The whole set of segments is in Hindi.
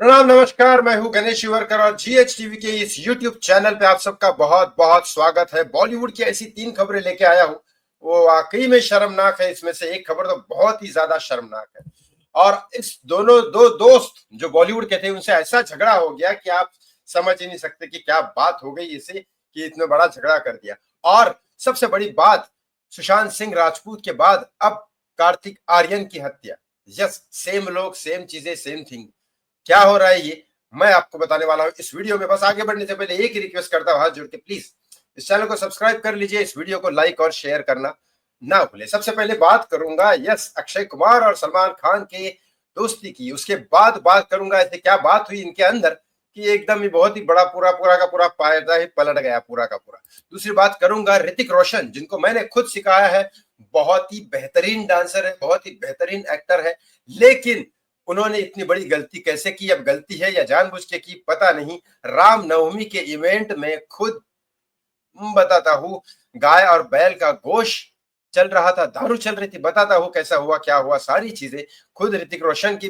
प्रणाम, नमस्कार। मैं हूं गणेश शिवरकर और जीएच टीवी के इस यूट्यूब चैनल पे आप सबका बहुत बहुत स्वागत है। बॉलीवुड की ऐसी 3 खबरें लेके आया हूं, वो वाकई में शर्मनाक है। इसमें से एक खबर तो बहुत ही ज्यादा शर्मनाक है। और इस दोनों दो दोस्त जो बॉलीवुड के थे, उनसे ऐसा झगड़ा हो गया कि आप समझ ही नहीं सकते कि क्या बात हो गई इसे कि इतना बड़ा झगड़ा कर दिया। और सबसे बड़ी बात, सुशांत सिंह राजपूत के बाद अब कार्तिक आर्यन की हत्या। यस, सेम लोग, सेम चीजें, सेम थिंग। क्या हो रहा है ये मैं आपको बताने वाला हूं इस वीडियो में। बस आगे बढ़ने से पहले एक ही रिक्वेस्ट करता हूं, हाथ जोड़ के प्लीज इस चैनल को सब्सक्राइब कर लीजिए, इस वीडियो को लाइक और शेयर करना ना भूले। सबसे पहले बात करूंगा यस अक्षय कुमार और सलमान खान के दोस्ती की, उसके बाद बात करूंगा ऐसे क्या बात हुई इनके अंदर कि एकदम ही बहुत ही बड़ा पूरा पूरा का पूरा पायदा ही पलट गया पूरा का पूरा। दूसरी बात करूंगा ऋतिक रोशन, जिनको मैंने खुद सिखाया है। बहुत ही बेहतरीन डांसर है, बहुत ही बेहतरीन एक्टर है, लेकिन उन्होंने इतनी बड़ी गलती कैसे की? अब गलती है या जानबूझ के की पता नहीं। रामनवमी के इवेंट में खुद बताता हूँ, गाय और बैल का गोश्त चल रहा था, दारू चल रही थी। बताता हूँ कैसा हुआ, क्या हुआ, सारी चीजें खुद ऋतिक रोशन की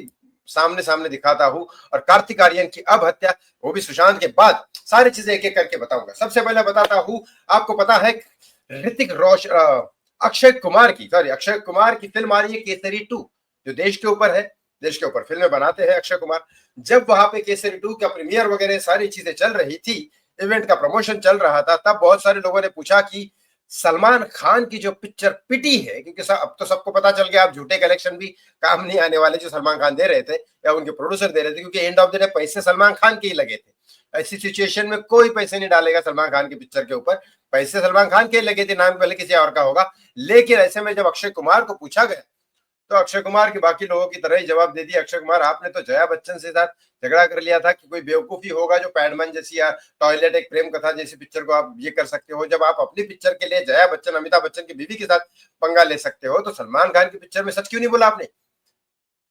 सामने सामने दिखाता हूँ। और कार्तिक आर्यन की अब हत्या, वो भी सुशांत के बाद, सारी चीजें एक एक करके बताऊंगा। सबसे पहले बताता हूँ, आपको पता है ऋतिक रोशन अक्षय कुमार की फिल्म आ रही है केसरी 2, जो देश के ऊपर है। देश के ऊपर फिल्में बनाते हैं अक्षय कुमार। जब वहां पे केसरी 2 का प्रीमियर वगैरह सारी चीजें चल रही थी, इवेंट का प्रमोशन चल रहा था, तब बहुत सारे लोगों ने पूछा कि सलमान खान की जो पिक्चर पिटी है, क्योंकि अब तो सबको पता चल गया, अब झूठे कलेक्शन भी काम नहीं आने वाले जो सलमान खान दे रहे थे या उनके प्रोड्यूसर दे रहे थे, क्योंकि एंड ऑफ द डे पैसे सलमान खान के ही लगे थे। ऐसी सिचुएशन में कोई पैसे नहीं डालेगा सलमान खान की पिक्चर के ऊपर, पैसे सलमान खान के लगे थे, नाम पहले किसी और का होगा। लेकिन ऐसे में जब अक्षय कुमार को पूछा गया, तो अक्षय कुमार की बाकी लोगों की तरह ही जवाब दे दिया। अक्षय कुमार, आपने तो जया बच्चन से साथ झगड़ा कर लिया था कि कोई बेवकूफी होगा जो पैडमैन जैसी या टॉयलेट एक प्रेम कथा जैसी पिक्चर को आप ये कर सकते हो। जब आप अपनी पिक्चर के लिए जया बच्चन, अमिताभ बच्चन की बीवी के साथ पंगा ले सकते हो, तो सलमान खान की पिक्चर में सच क्यों नहीं बोला आपने?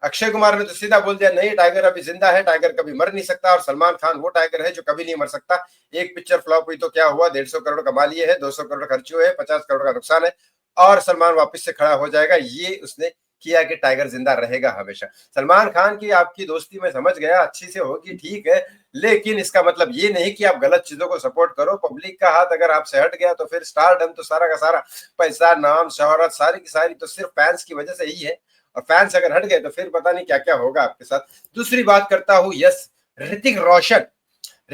अक्षय कुमार ने तो सीधा बोल दिया, नहीं, टाइगर अभी जिंदा है, टाइगर कभी मर नहीं सकता, और सलमान खान वो टाइगर है जो कभी नहीं मर सकता। एक पिक्चर फ्लॉप हुई तो क्या हुआ, 150 करोड़ कमा लिए है, 200 करोड़ खर्च हुए है, 50 करोड़ का नुकसान है, और सलमान वापस से खड़ा हो जाएगा। ये उसने किया कि टाइगर जिंदा रहेगा हमेशा। सलमान खान की आपकी दोस्ती में समझ गया, अच्छी से होगी, ठीक है, लेकिन इसका मतलब ये नहीं कि आप गलत चीजों को सपोर्ट करो। पब्लिक का हाथ अगर आपसे हट गया तो फिर स्टारडम तो सारा का सारा, पैसा, नाम, शोहरत, सारी की सारी तो सिर्फ फैंस की वजह से ही है। और फैंस अगर हट गए तो फिर पता नहीं क्या क्या होगा आपके साथ। दूसरी बात करता हूं यस ऋतिक रोशन।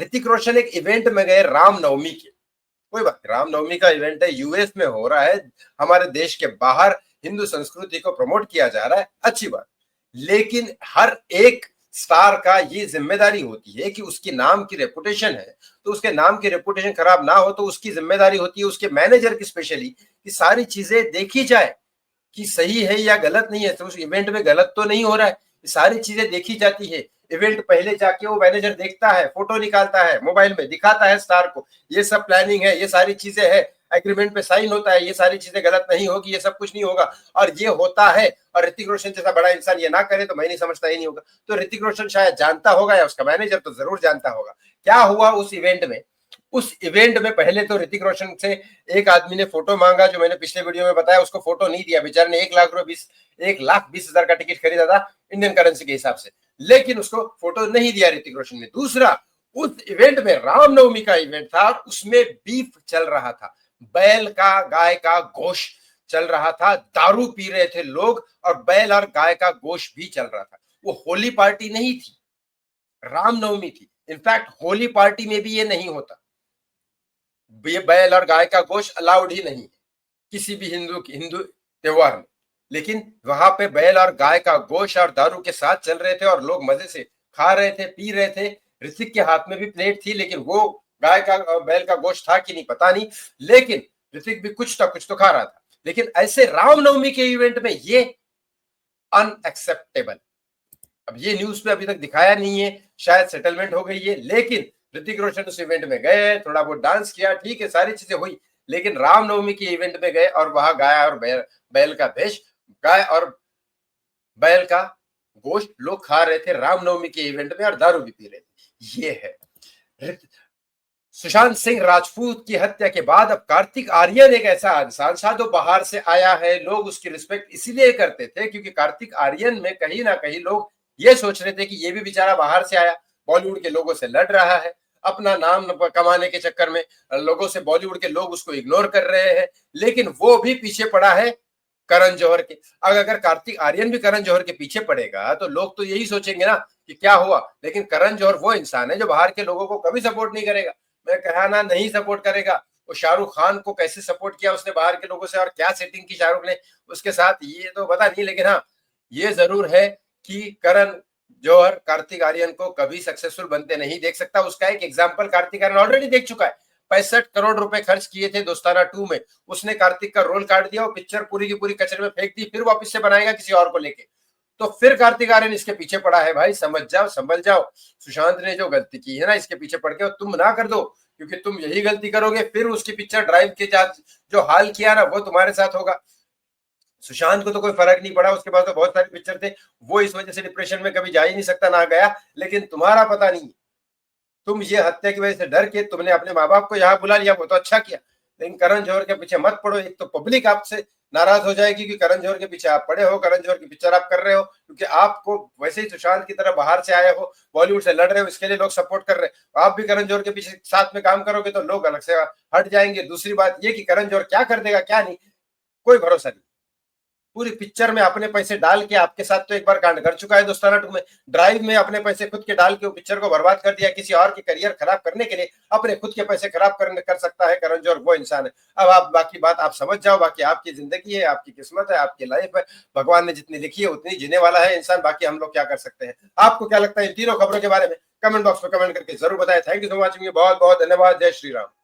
ऋतिक रोशन एक इवेंट में गए रामनवमी के, कोई बात नहीं, रामनवमी का इवेंट है, यूएस में हो रहा है, हमारे देश के बाहर हिंदू संस्कृति को प्रमोट किया जा रहा है, अच्छी बात। लेकिन हर एक स्टार का ये जिम्मेदारी होती है कि उसकी नाम की रेपुटेशन है, तो उसके नाम की रेपुटेशन खराब ना हो, तो उसकी जिम्मेदारी होती है, उसके मैनेजर की स्पेशली, कि सारी चीजें देखी जाए कि सही है या गलत नहीं है, तो उस इवेंट में गलत तो नहीं हो रहा है, सारी चीजें देखी जाती है। इवेंट पहले जाके वो मैनेजर देखता है, फोटो निकालता है, मोबाइल में दिखाता है स्टार को, ये सब प्लानिंग है, ये सारी चीजें है, एग्रीमेंट पे साइन होता है, ये सारी चीजें गलत नहीं होगी, ये सब कुछ नहीं होगा, और ये होता है। और ऋतिक रोशन जैसा बड़ा इंसान ये ना करे तो मैं नहीं समझता, ही नहीं होगा। तो ऋतिक रोशन शायद जानता होगा, या उसका मैनेजर तो जरूर जानता होगा क्या हुआ उस इवेंट में। उस इवेंट में पहले तो ऋतिक रोशन से एक आदमी ने फोटो मांगा, जो मैंने पिछले वीडियो में बताया, उसको फोटो नहीं दिया। बेचारे ने 1,20,000 का टिकट खरीदा था इंडियन करेंसी के हिसाब से, लेकिन उसको फोटो नहीं दिया ऋतिक रोशन ने। दूसरा, उस इवेंट में रामनवमी का इवेंट था, उसमें बीफ चल रहा था, बैल का, गाय का गोश्त चल रहा था, दारू पी रहे थे लोग, और बैल और गाय का गोश्त भी चल रहा था। वो होली पार्टी नहीं थी, रामनवमी थी। इनफैक्ट होली पार्टी में भी ये नहीं होता, बैल और गाय का गोश्त अलाउड ही नहीं है किसी भी हिंदू त्योहार में। लेकिन वहां पे बैल और गाय का गोश्त और दारू के साथ चल रहे थे, और लोग मजे से खा रहे थे, पी रहे थे। ऋतिक के हाथ में भी प्लेट थी, लेकिन वो गाय का बैल का गोश्त था कि नहीं पता नहीं, लेकिन ऋतिक भी कुछ तो खा रहा था। लेकिन ऐसे रामनवमी के इवेंट में ये अनएक्सेप्टेबल। अब ये न्यूज पे अभी तक दिखाया नहीं है, शायद सेटलमेंट हो गई है, लेकिन ऋतिक रोशन उस इवेंट में गए, थोड़ा बहुत डांस किया, ठीक है, सारी चीजें हुई, लेकिन रामनवमी के इवेंट में गए और वहां गाय और बैल का भेष, गाय और बैल का गोश्त लोग खा रहे थे रामनवमी के इवेंट में, और दारू भी पी रहे थे। ये है सुशांत सिंह राजपूत की हत्या के बाद अब कार्तिक आर्यन एक ऐसा इंसान था जो बाहर से आया है। लोग उसकी रिस्पेक्ट इसीलिए करते थे क्योंकि कार्तिक आर्यन में कहीं ना कहीं लोग ये सोच रहे थे कि ये भी बेचारा बाहर से आया, बॉलीवुड के लोगों से लड़ रहा है, अपना नाम कमाने के चक्कर में लोगों से, बॉलीवुड के लोग उसको इग्नोर कर रहे हैं, लेकिन वो भी पीछे पड़ा है करण जौहर के। अब अगर कार्तिक आर्यन भी करण जौहर के पीछे पड़ेगा तो लोग तो यही सोचेंगे ना कि क्या हुआ, लेकिन करण जौहर वो इंसान है जो बाहर के लोगों को कभी सपोर्ट नहीं करेगा। मैं कहा ना, नहीं सपोर्ट करेगा। वो शाहरुख खान को कैसे सपोर्ट किया उसने बाहर के लोगों से, और क्या सेटिंग की शाहरुख ने उसके साथ, ये तो पता नहीं, लेकिन हाँ ये जरूर है कि करण जौहर कार्तिक आर्यन को कभी सक्सेसफुल बनते नहीं देख सकता। उसका एक एग्जाम्पल कार्तिक आर्यन ऑलरेडी देख चुका है। 65 करोड़ रुपए खर्च किए थे दोस्ताना 2 में, उसने कार्तिक का रोल काट दिया, वो पिक्चर पूरी की पूरी कचरे में फेंक दी, फिर वापस से बनाएगा किसी और को लेके। तो फिर कार्तिक आर्यन इसके पीछे पड़ा है। भाई समझ जाओ, संभल जाओ। सुशांत ने जो गलती की है ना इसके पीछे पड़ के, तुम ना कर दो, क्योंकि तुम यही गलती करोगे फिर उसकी पिक्चर ड्राइव के साथ जो हाल किया ना वो तुम्हारे साथ होगा। सुशांत को तो कोई फर्क नहीं पड़ा, उसके पास तो बहुत सारे पिक्चर थे, वो इस वजह से डिप्रेशन में कभी जा ही नहीं सकता, ना गया। लेकिन तुम्हारा पता नहीं, तुम ये हत्या की वजह से डर के तुमने अपने माँ बाप को यहाँ बुला लिया, वो तो अच्छा किया, लेकिन करण जौहर के पीछे मत पड़ो। एक तो पब्लिक आपसे नाराज हो जाएगी कि करण जौहर के पीछे आप पड़े हो, करण जौहर की पिक्चर आप कर रहे हो, क्योंकि आपको वैसे ही सुशांत की तरह बाहर से आए हो, बॉलीवुड से लड़ रहे हो, इसके लिए लोग सपोर्ट कर रहे हो। आप भी करण जौहर के पीछे साथ में काम करोगे तो लोग अलग से हट जाएंगे। दूसरी बात ये कि करण जौहर क्या कर देगा क्या नहीं, कोई भरोसा नहीं। पूरी पिक्चर में अपने पैसे डाल के, आपके साथ तो एक बार कांड कर चुका है दोस्ताना 2 में, ड्राइव में अपने पैसे खुद के डाल के वो पिक्चर को बर्बाद कर दिया किसी और के करियर खराब करने के लिए। अपने खुद के पैसे खराब कर सकता है करण जौहर, वो इंसान है। अब आप बाकी बात आप समझ जाओ, बाकी आपकी जिंदगी है, आपकी किस्मत है, आपकी लाइफ है, भगवान ने जितनी लिखी है उतनी जीने वाला है इंसान, बाकी हम लोग क्या कर सकते हैं। आपको क्या लगता है इन तीनों खबरों के बारे में? कमेंट बॉक्स में कमेंट करके जरूर बताएं। थैंक यू सो मच, बहुत बहुत धन्यवाद। जय श्री राम।